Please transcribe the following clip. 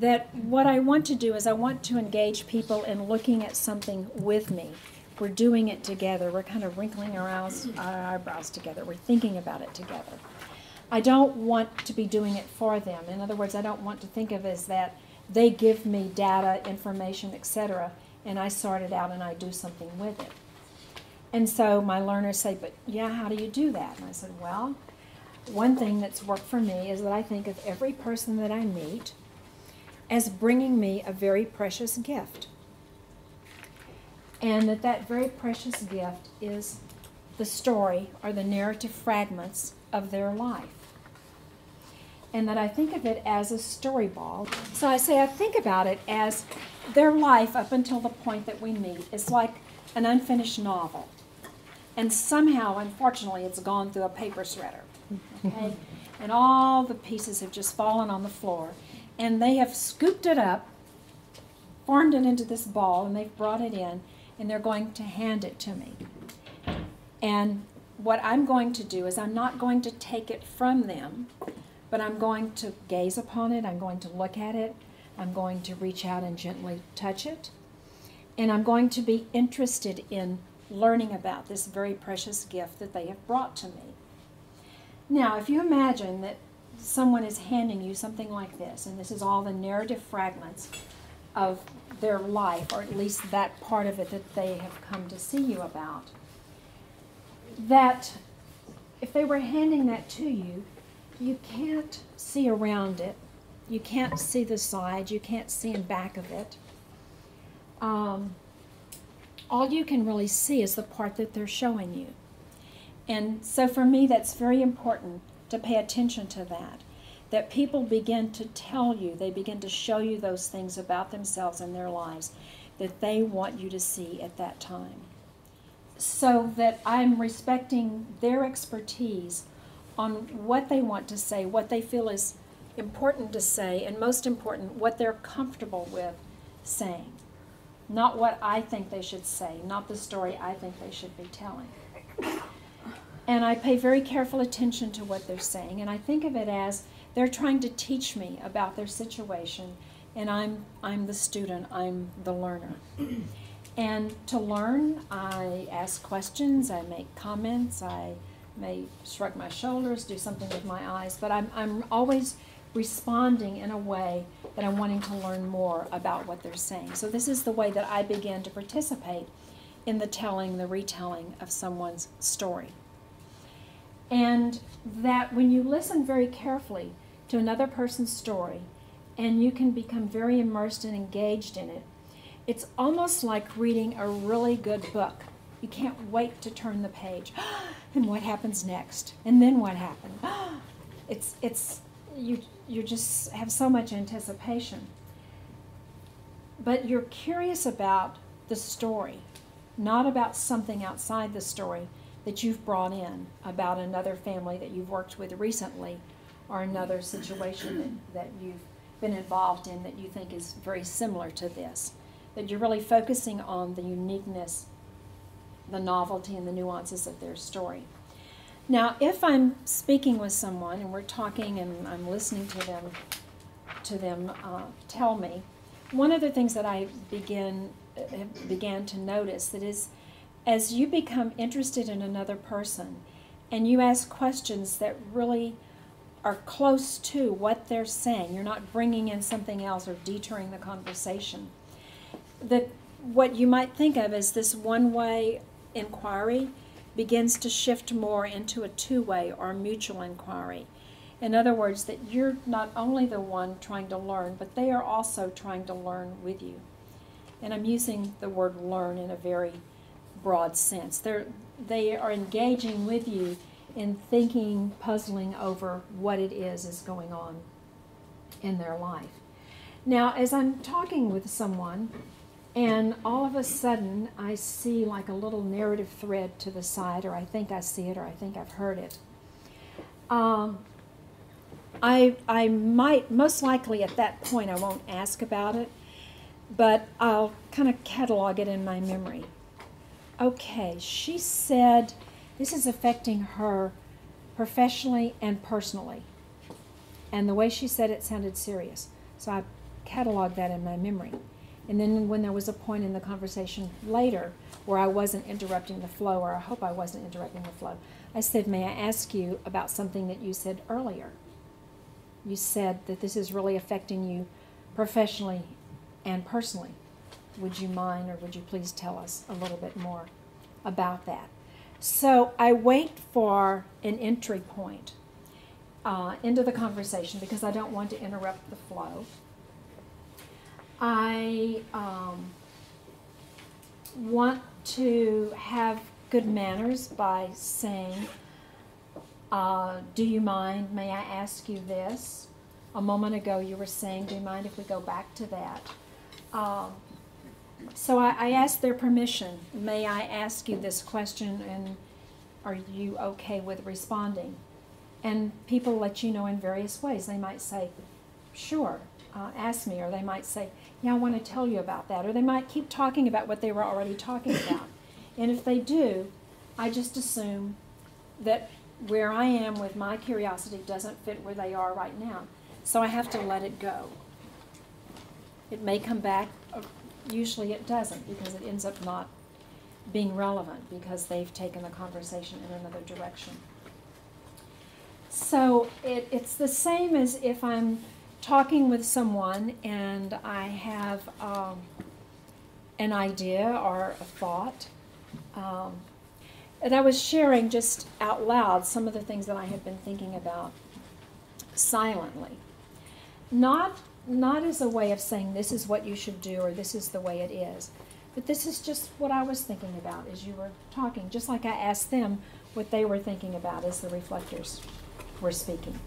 that what I want to do is I want to engage people in looking at something with me. We're doing it together. We're kind of wrinkling our eyebrows together. We're thinking about it together. I don't want to be doing it for them. In other words, I don't want to think of it as that they give me data, information, etc., and I sort it out and I do something with it. And so my learners say, but yeah, how do you do that? And I said, well, one thing that's worked for me is that I think of every person that I meet as bringing me a very precious gift. And that very precious gift is the story or the narrative fragments of their life. And that I think of it as a story ball. So I say I think about it as their life up until the point that we meet is like an unfinished novel. And somehow, unfortunately, it's gone through a paper shredder. Okay? And all the pieces have just fallen on the floor. And they have scooped it up, formed it into this ball, and they've brought it in, and they're going to hand it to me. And what I'm going to do is I'm not going to take it from them, but I'm going to gaze upon it, I'm going to look at it, I'm going to reach out and gently touch it, and I'm going to be interested in learning about this very precious gift that they have brought to me. Now, if you imagine that someone is handing you something like this, and this is all the narrative fragments of their life, or at least that part of it that they have come to see you about, that if they were handing that to you, you can't see around it, you can't see the sides, you can't see in back of it. All you can really see is the part that they're showing you. And so for me, that's very important to pay attention to that people begin to tell you, they begin to show you those things about themselves and their lives that they want you to see at that time. So that I'm respecting their expertise on what they want to say, what they feel is important to say, and most important, what they're comfortable with saying. Not what I think they should say, not the story I think they should be telling. And I pay very careful attention to what they're saying, and I think of it as they're trying to teach me about their situation, and I'm the student, I'm the learner. And to learn, I ask questions, I make comments, I may shrug my shoulders, do something with my eyes, but I'm always responding in a way that I'm wanting to learn more about what they're saying. So this is the way that I begin to participate in the telling, the retelling of someone's story. And that when you listen very carefully to another person's story, and you can become very immersed and engaged in it, it's almost like reading a really good book. You can't wait to turn the page. And what happens next? And then what happened? You just have so much anticipation. But you're curious about the story, not about something outside the story that you've brought in, about another family that you've worked with recently, or another situation that you've been involved in that you think is very similar to this. That you're really focusing on the uniqueness, the novelty, and the nuances of their story. Now, if I'm speaking with someone and we're talking and I'm listening to them tell me, one of the things that I began to notice that is, as you become interested in another person and you ask questions that really are close to what they're saying, you're not bringing in something else or detouring the conversation, that what you might think of as this one-way inquiry begins to shift more into a two-way or mutual inquiry. In other words, that you're not only the one trying to learn, but they are also trying to learn with you. And I'm using the word learn in a very broad sense. They are engaging with you in thinking, puzzling over what it is going on in their life. Now, as I'm talking with someone, and all of a sudden I see like a little narrative thread to the side, or I think I see it, or I think I've heard it, I might, most likely at that point I won't ask about it, but I'll kind of catalog it in my memory. Okay, she said this is affecting her professionally and personally. And the way she said it sounded serious. So I catalog that in my memory. And then when there was a point in the conversation later where I wasn't interrupting the flow, or I hope I wasn't interrupting the flow, I said, may I ask you about something that you said earlier? You said that this is really affecting you professionally and personally. Would you mind, or would you please tell us a little bit more about that? So I wait for an entry point into the conversation because I don't want to interrupt the flow. I want to have good manners by saying, do you mind, may I ask you this? A moment ago you were saying, do you mind if we go back to that? So I asked their permission, may I ask you this question, and are you okay with responding? And people let you know in various ways. They might say, sure, ask me, or they might say, yeah, I want to tell you about that, or they might keep talking about what they were already talking about. And if they do, I just assume that where I am with my curiosity doesn't fit where they are right now. So I have to let it go. It may come back. Usually it doesn't, because it ends up not being relevant because they've taken the conversation in another direction. So it's the same as if I'm talking with someone and I have an idea or a thought. And I was sharing just out loud some of the things that I had been thinking about silently. Not as a way of saying this is what you should do or this is the way it is, but this is just what I was thinking about as you were talking, just like I asked them what they were thinking about as the reflectors were speaking.